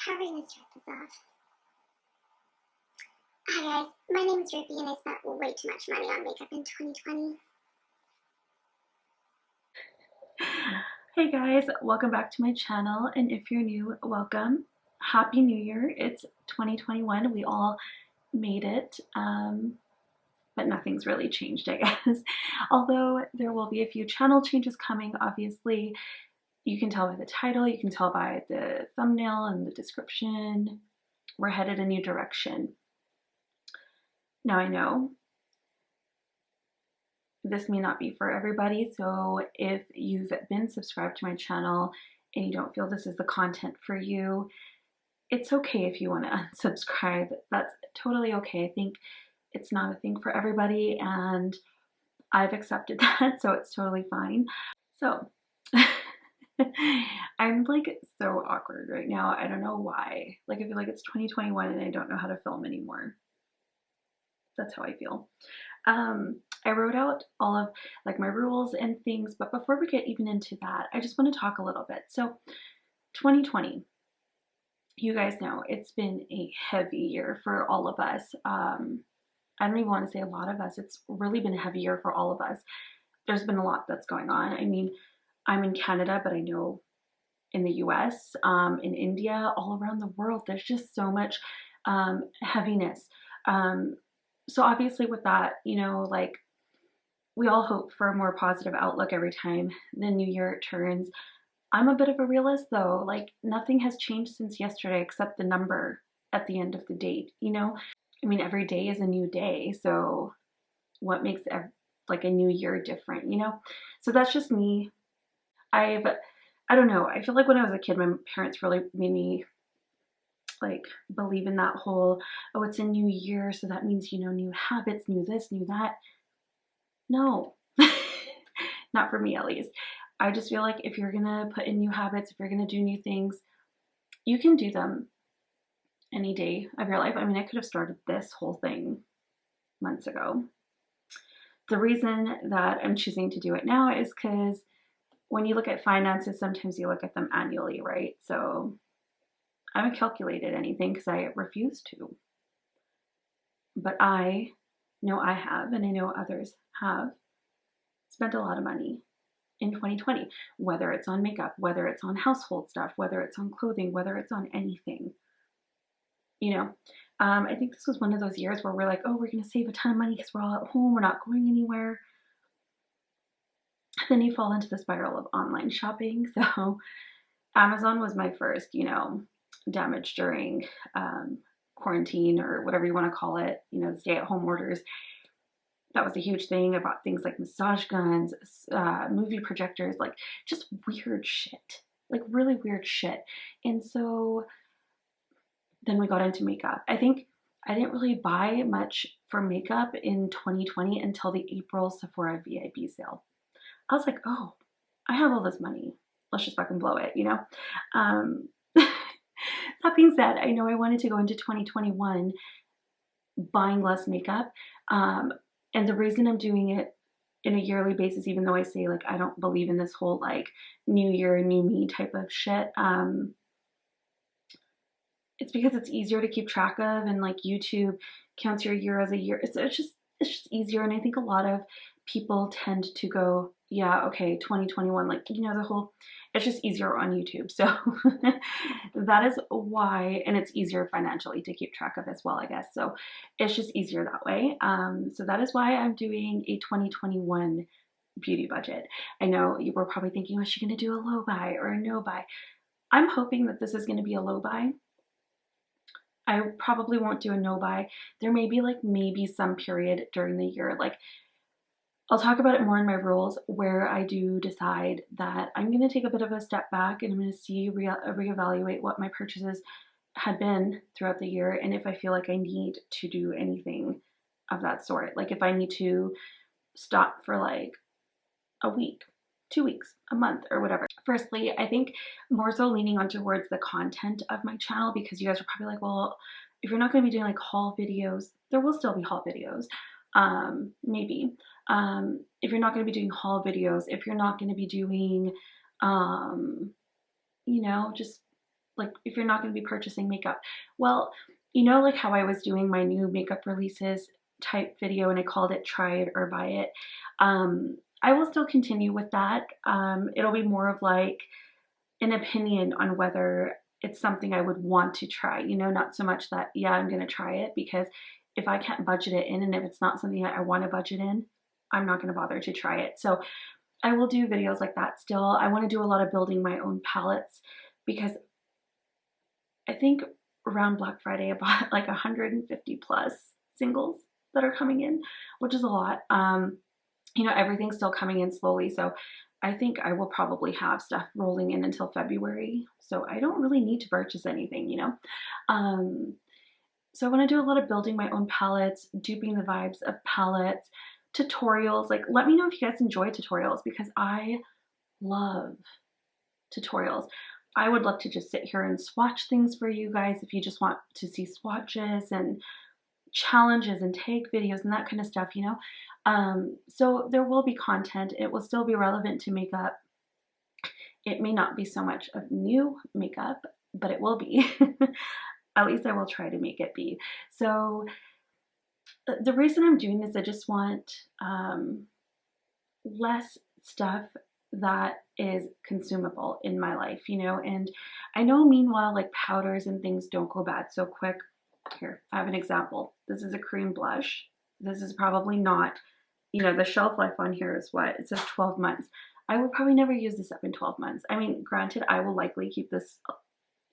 How are we going to start this off? Hi guys, my name is Ruby and I spent way too much money on makeup in 2020. Hey guys, welcome back to my channel, and if you're new, welcome. Happy New Year. It's 2021. We all made it, but nothing's really changed, I guess. Although there will be a few channel changes coming, obviously. You can tell by the title, you can tell by the thumbnail and the description. We're headed a new direction. Now I know this may not be for everybody, so if you've been subscribed to my channel and you don't feel this is the content for you, it's okay if you want to unsubscribe. That's totally okay. I think it's not a thing for everybody, and I've accepted that, so it's totally fine. So I'm like so awkward right now. I don't know why. Like, I feel like it's 2021 and I don't know how to film anymore. That's how I feel. I wrote out all of like my rules and things, but before we get even into that, I just want to talk a little bit. So 2020, you guys know it's been a heavy year for all of us. I don't even want to say a lot of us. It's really been a heavy year for all of us. There's been a lot that's going on. I mean, I'm in Canada, but I know in the US, in India, all around the world, there's just so much heaviness. So obviously with that, you know, like, we all hope for a more positive outlook every time the new year turns. I'm a bit of a realist though. Like, nothing has changed since yesterday except the number at the end of the date, you know? I mean, every day is a new day, so what makes like a new year different, you know? So that's just me. I don't know. I feel like when I was a kid, my parents really made me like believe in that whole, oh, it's a new year, so that means, you know, new habits, new this, new that. No, not for me at least. I just feel like if you're gonna put in new habits, if you're gonna do new things, you can do them any day of your life. I mean, I could have started this whole thing months ago. The reason that I'm choosing to do it now is because when you look at finances, sometimes you look at them annually, right? So I haven't calculated anything because I refuse to. But I know I have, and I know others have, spent a lot of money in 2020, whether it's on makeup, whether it's on household stuff, whether it's on clothing, whether it's on anything. You know, I think this was one of those years where we're like, oh, we're going to save a ton of money because we're all at home, we're not going anywhere. Then you fall into the spiral of online shopping. So Amazon was my first, you know, damage during quarantine or whatever you want to call it, you know, stay-at-home orders. That was a huge thing. I bought things like massage guns, movie projectors, like just weird shit, like really weird shit. And so then we got into makeup. I think I didn't really buy much for makeup in 2020 until the April Sephora VIP sale. I was like, oh, I have all this money. Let's just fucking blow it, you know? That being said, I know I wanted to go into 2021 buying less makeup. And the reason I'm doing it in a yearly basis, even though I say like I don't believe in this whole like new year, new me type of shit, it's because it's easier to keep track of, and like YouTube counts your year as a year. It's just easier, and I think a lot of people tend to go, yeah, okay, 2021, like, you know, the whole, it's just easier on YouTube. So that is why, and it's easier financially to keep track of as well, I guess. So it's just easier that way. So that is why I'm doing a 2021 beauty budget. I know you were probably thinking, was she going to do a low buy or a no buy? I'm hoping that this is going to be a low buy. I probably won't do a no buy. There may be like maybe some period during the year, like, I'll talk about it more in my rules, where I do decide that I'm going to take a bit of a step back and I'm going to reevaluate what my purchases had been throughout the year, and if I feel like I need to do anything of that sort. Like if I need to stop for like a week, 2 weeks, a month, or whatever. Firstly, I think more so leaning on towards the content of my channel, because you guys are probably like, well, if you're not going to be doing like haul videos, there will still be haul videos. Maybe. If you're not going to be doing haul videos, if you're not going to be doing, you know, just like if you're not going to be purchasing makeup. Well, you know, like how I was doing my new makeup releases type video and I called it try it or buy it. I will still continue with that. It'll be more of like an opinion on whether it's something I would want to try, you know, not so much that, yeah, I'm going to try it, because if I can't budget it in and if it's not something that I want to budget in, I'm not going to bother to try it. So I will do videos like that still. I want to do a lot of building my own palettes, because I think around Black Friday I bought like 150 plus singles that are coming in, which is a lot. You know, everything's still coming in slowly, so I think I will probably have stuff rolling in until February, so I don't really need to purchase anything, you know. So I want to do a lot of building my own palettes, duping the vibes of palettes, tutorials. Like, let me know if you guys enjoy tutorials, because I love tutorials. I would love to just sit here and swatch things for you guys if you just want to see swatches and challenges and take videos and that kind of stuff, you know. So there will be content. It will still be relevant to makeup. It may not be so much of new makeup, but it will be. At least I will try to make it be. So the reason I'm doing this, I just want less stuff that is consumable in my life, you know. And I know meanwhile, like powders and things don't go bad so quick. Here, I have an example. This is a cream blush. This is probably not, you know, the shelf life on here is what? It says 12 months. I will probably never use this up in 12 months. I mean, granted, I will likely keep this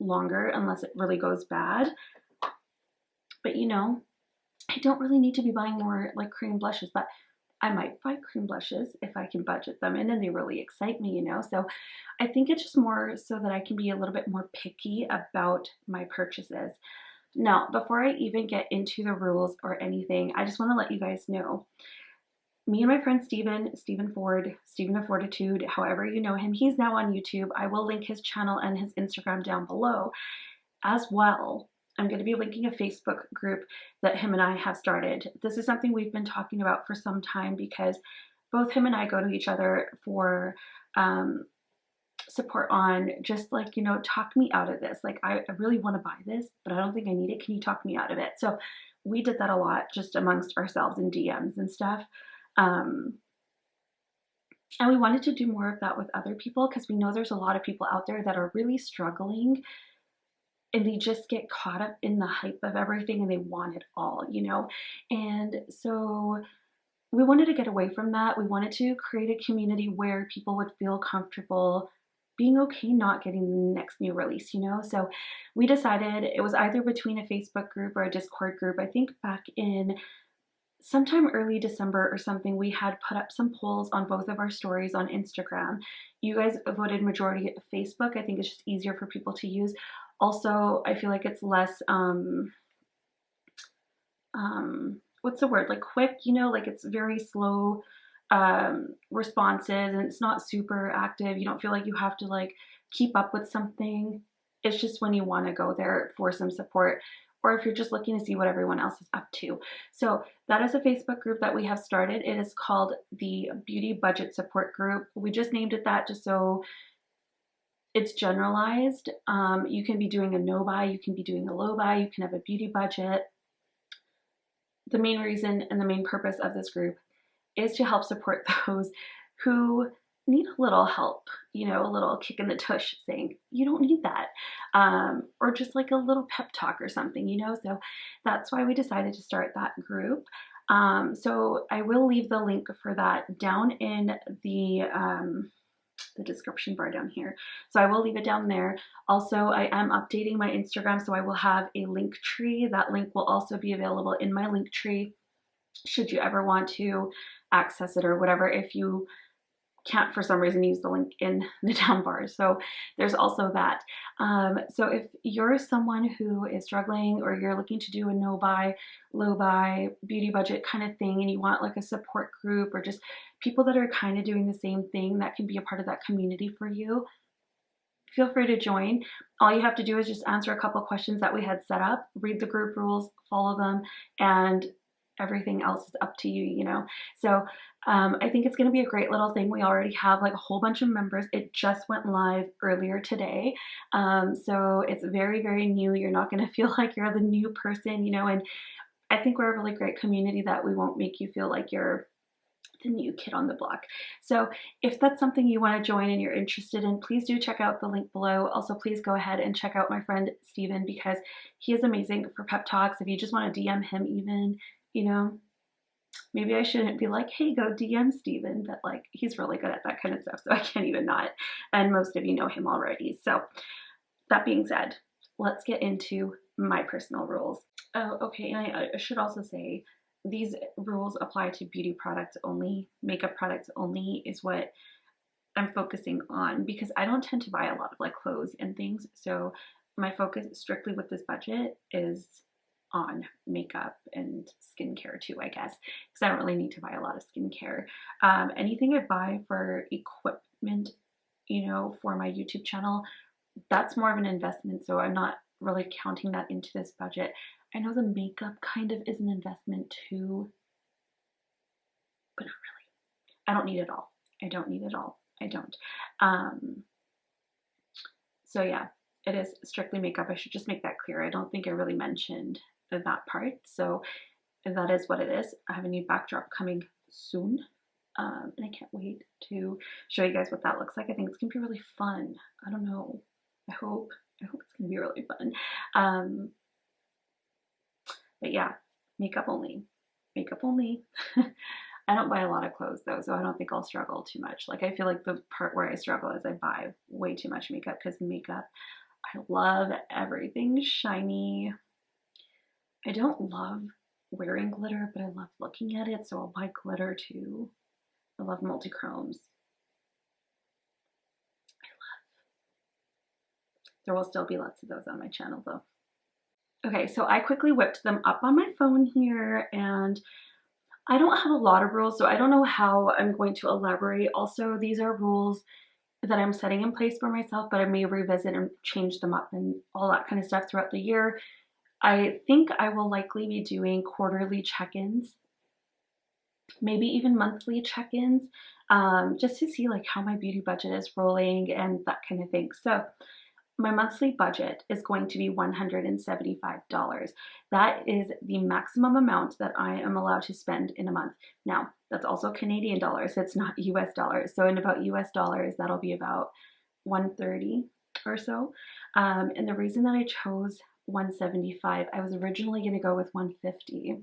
longer unless it really goes bad. But, you know, I don't really need to be buying more like cream blushes, but I might buy cream blushes if I can budget them in and they really excite me, you know. So I think it's just more so that I can be a little bit more picky about my purchases. Now, before I even get into the rules or anything, I just want to let you guys know, me and my friend Stephen Ford, Stephen of Fortitude, however you know him, he's now on YouTube. I will link his channel and his Instagram down below as well. I'm going to be linking a Facebook group that him and I have started. This is something we've been talking about for some time, because both him and I go to each other for support on just like, you know, talk me out of this. Like, I really want to buy this, but I don't think I need it. Can you talk me out of it? So we did that a lot just amongst ourselves in DMs and stuff. And we wanted to do more of that with other people, because we know there's a lot of people out there that are really struggling and they just get caught up in the hype of everything and they want it all, you know? And so we wanted to get away from that. We wanted to create a community where people would feel comfortable being okay not getting the next new release, you know? So we decided it was either between a Facebook group or a Discord group. I think back in sometime early December or something, we had put up some polls on both of our stories on Instagram. You guys voted majority of Facebook. I think it's just easier for people to use. Also, I feel like it's less, what's the word? Like quick, you know, like it's very slow responses and it's not super active. You don't feel like you have to like keep up with something. It's just when you want to go there for some support, or if you're just looking to see what everyone else is up to. So that is a Facebook group that we have started. It is called the Beauty Budget Support Group. We just named it that just so it's generalized. You can be doing a no buy, you can be doing a low buy, you can have a beauty budget. The main reason and the main purpose of this group is to help support those who need a little help, you know, a little kick in the tush saying, you don't need that. Or just like a little pep talk or something, you know. So that's why we decided to start that group. So I will leave the link for that down in the description bar down here. So I will leave it down there. Also, I am updating my Instagram, so I will have a link tree. That link will also be available in my link tree should you ever want to access it or whatever, if you can't for some reason use the link in the down bar. So there's also that. So if you're someone who is struggling or you're looking to do a no buy, low buy, beauty budget kind of thing, and you want like a support group or just people that are kind of doing the same thing that can be a part of that community for you, feel free to join. All you have to do is just answer a couple questions that we had set up, read the group rules, follow them, and everything else is up to you, you know? So I think it's going to be a great little thing. We already have like a whole bunch of members. It just went live earlier today. So it's very, very new. You're not going to feel like you're the new person, you know, and I think we're a really great community that we won't make you feel like you're the new kid on the block. So if that's something you want to join and you're interested in, please do check out the link below. Also, please go ahead and check out my friend Steven, because he is amazing for pep talks. If you just want to DM him even, you know, maybe I shouldn't be like, hey, go DM Steven, but like he's really good at that kind of stuff, so I can't even not. And most of you know him already. So that being said, let's get into my personal rules. Oh, okay, and I should also say, these rules apply to beauty products only. Makeup products only is what I'm focusing on, because I don't tend to buy a lot of like clothes and things. So my focus strictly with this budget is on makeup and skincare too, I guess, because I don't really need to buy a lot of skincare. Anything I buy for equipment, you know, for my YouTube channel, that's more of an investment. So I'm not really counting that into this budget. I know the makeup kind of is an investment too, but not really. I don't need it all. I don't need it all. I don't. So yeah, it is strictly makeup. I should just make that clear. I don't think I really mentioned that part. So that is what it is. I have a new backdrop coming soon. And I can't wait to show you guys what that looks like. I think it's gonna be really fun. I don't know. I hope it's gonna be really fun. But yeah, makeup only. Makeup only. I don't buy a lot of clothes though, so I don't think I'll struggle too much. Like, I feel like the part where I struggle is I buy way too much makeup, because makeup, I love everything shiny. I don't love wearing glitter, but I love looking at it, so I'll buy glitter too. I love multi-chromes. There will still be lots of those on my channel though. Okay, so I quickly whipped them up on my phone here, and I don't have a lot of rules, so I don't know how I'm going to elaborate. Also, these are rules that I'm setting in place for myself, but I may revisit and change them up and all that kind of stuff throughout the year. I think I will likely be doing quarterly check-ins, maybe even monthly check-ins, just to see like how my beauty budget is rolling and that kind of thing. So my monthly budget is going to be $175. That is the maximum amount that I am allowed to spend in a month. Now, that's also Canadian dollars. It's not US dollars. So in about US dollars, that'll be about 130 or so. And the reason that I chose 175, I was originally going to go with 150.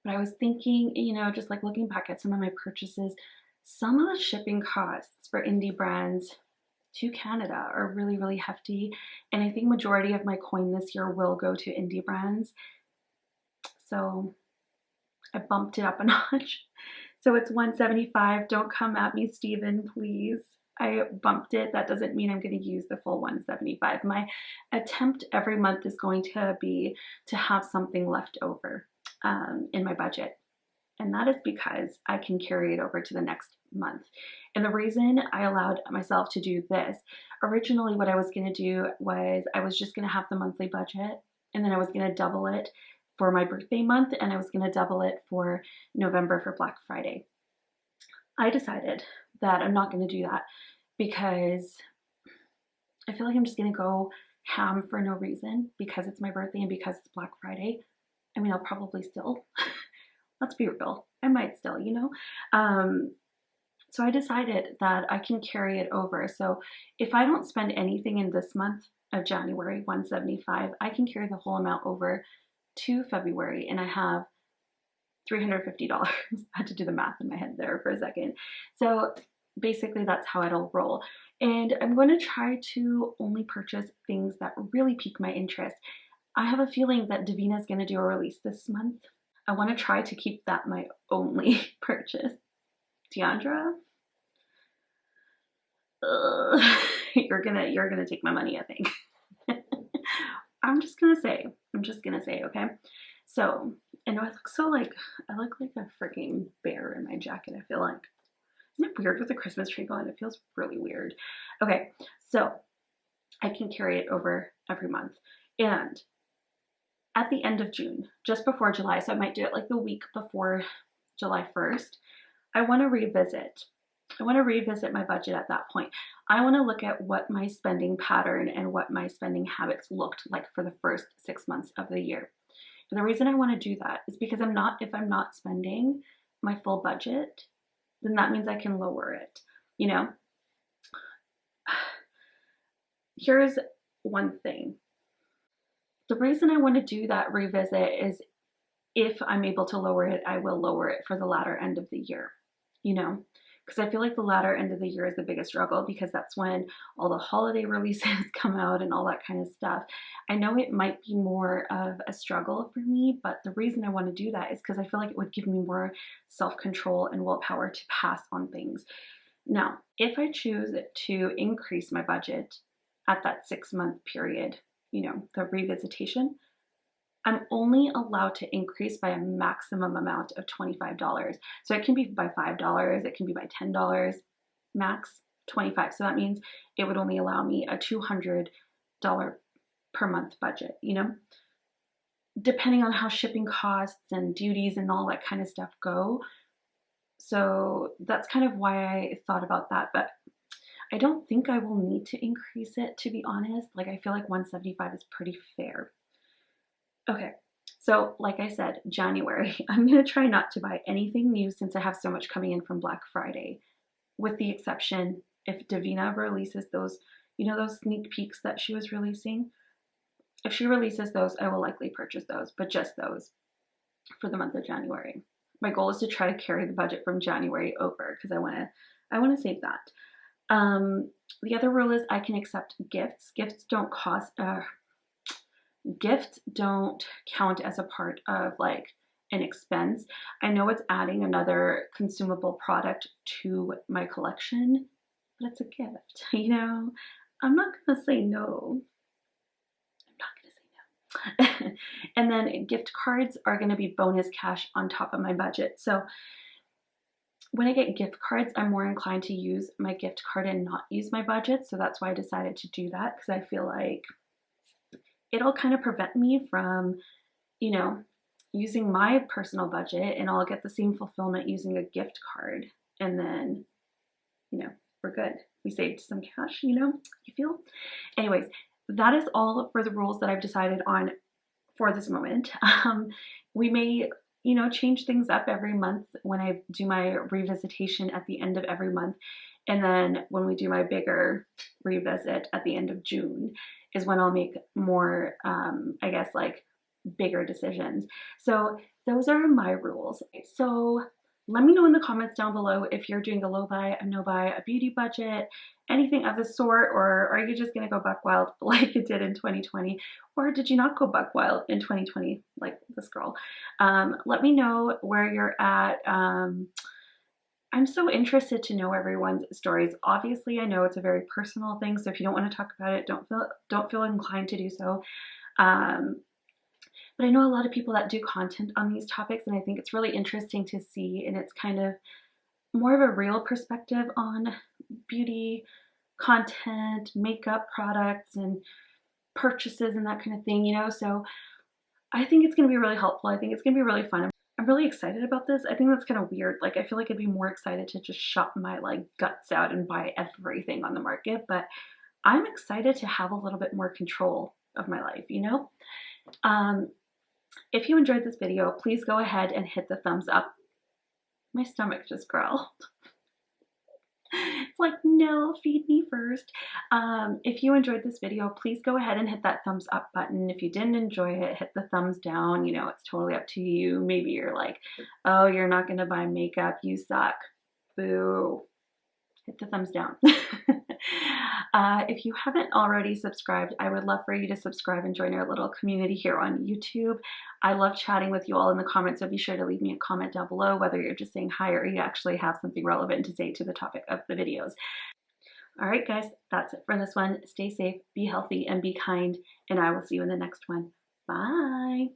But I was thinking, you know, just like looking back at some of my purchases, some of the shipping costs for indie brands to Canada are really, really hefty. And I think majority of my coin this year will go to indie brands. So I bumped it up a notch. So it's 175. Don't come at me, Steven, please. I bumped it. That doesn't mean I'm going to use the full 175. My attempt every month is going to be to have something left over in my budget. And that is because I can carry it over to the next month. And the reason I allowed myself to do this, originally what I was going to do was I was just going to have the monthly budget, and then I was going to double it for my birthday month, and I was going to double it for November for Black Friday. I decided that I'm not going to do that because I feel like I'm just going to go ham for no reason because it's my birthday and because it's Black Friday. I mean, I'll probably still, let's be real, I might still, you know? So I decided that I can carry it over. So if I don't spend anything in this month of January, 175, I can carry the whole amount over to February, and I have $350. I had to do the math in my head there for a second. So basically that's how it'll roll. And I'm going to try to only purchase things that really pique my interest. I have a feeling that Davina is going to do a release this month. I want to try to keep that my only purchase. Deandra, you're gonna take my money, I think. I'm just gonna say, okay? So, I know I look so like, I look like a freaking bear in my jacket, I feel like. Isn't it weird with the Christmas tree going? It feels really weird. Okay, so I can carry it over every month. And at the end of June, just before July, so I might do it like the week before July 1st, I want to revisit. I want to revisit my budget at that point. I want to look at what my spending pattern and what my spending habits looked like for the first 6 months of the year. And the reason I want to do that is because if I'm not spending my full budget, then that means I can lower it. You know, here's one thing. The reason I want to do that revisit is if I'm able to lower it, I will lower it for the latter end of the year, you know, because I feel like the latter end of the year is the biggest struggle because that's when all the holiday releases come out and all that kind of stuff. I know it might be more of a struggle for me, but the reason I want to do that is because I feel like it would give me more self-control and willpower to pass on things. Now, if I choose to increase my budget at that 6-month period, you know, the revisitation, I'm only allowed to increase by a maximum amount of $25. So it can be by $5, it can be by $10, max 25. So that means it would only allow me a $200 per month budget, you know, depending on how shipping costs and duties and all that kind of stuff go. So that's kind of why I thought about that, but I don't think I will need to increase it, to be honest. Like, I feel like $175 is pretty fair. Okay, so like I said, January, I'm going to try not to buy anything new since I have so much coming in from Black Friday, with the exception if Davina releases those, you know, those sneak peeks that she was releasing. If she releases those, I will likely purchase those, but just those for the month of January. My goal is to try to carry the budget from January over because I want to save that. The other rule is I can accept gifts. Gifts don't count as a part of like an expense. I know it's adding another consumable product to my collection, but it's a gift, you know? I'm not gonna say no. And then gift cards are gonna be bonus cash on top of my budget. So when I get gift cards, I'm more inclined to use my gift card and not use my budget. So that's why I decided to do that, because I feel like it'll kind of prevent me from, you know, using my personal budget, and I'll get the same fulfillment using a gift card. And then, you know, we're good. We saved some cash, you know, you feel? Anyways, that is all for the rules that I've decided on for this moment. We may, you know, change things up every month when I do my revisitation at the end of every month. And then when we do my bigger revisit at the end of June is when I'll make more, I guess, like bigger decisions. So those are my rules. So let me know in the comments down below if you're doing a low buy, a no buy, a beauty budget, anything of the sort, or are you just gonna go buck wild like you did in 2020? Or did you not go buck wild in 2020 like this girl? Let me know where you're at. I'm so interested to know everyone's stories. Obviously, I know it's a very personal thing, so if you don't want to talk about it, don't feel inclined to do so. But I know a lot of people that do content on these topics, and I think it's really interesting to see, and it's kind of more of a real perspective on beauty content, makeup products, and purchases and that kind of thing, you know? So I think it's going to be really helpful. I think it's going to be really fun. I'm really excited about this. I think that's kind of weird. Like, I feel like I'd be more excited to just shop my like guts out and buy everything on the market, but I'm excited to have a little bit more control of my life, you know? If you enjoyed this video, please go ahead and hit the thumbs up. My stomach just growled. It's like, no, feed me first. If you enjoyed this video, please go ahead and hit that thumbs up button. If you didn't enjoy it, hit the thumbs down. You know, it's totally up to you. Maybe you're like, oh, you're not going to buy makeup. You suck. Boo. Hit the thumbs down. If you haven't already subscribed, I would love for you to subscribe and join our little community here on YouTube. I love chatting with you all in the comments, so be sure to leave me a comment down below, whether you're just saying hi or you actually have something relevant to say to the topic of the videos. All right, guys, that's it for this one. Stay safe, be healthy, and be kind, and I will see you in the next one. Bye.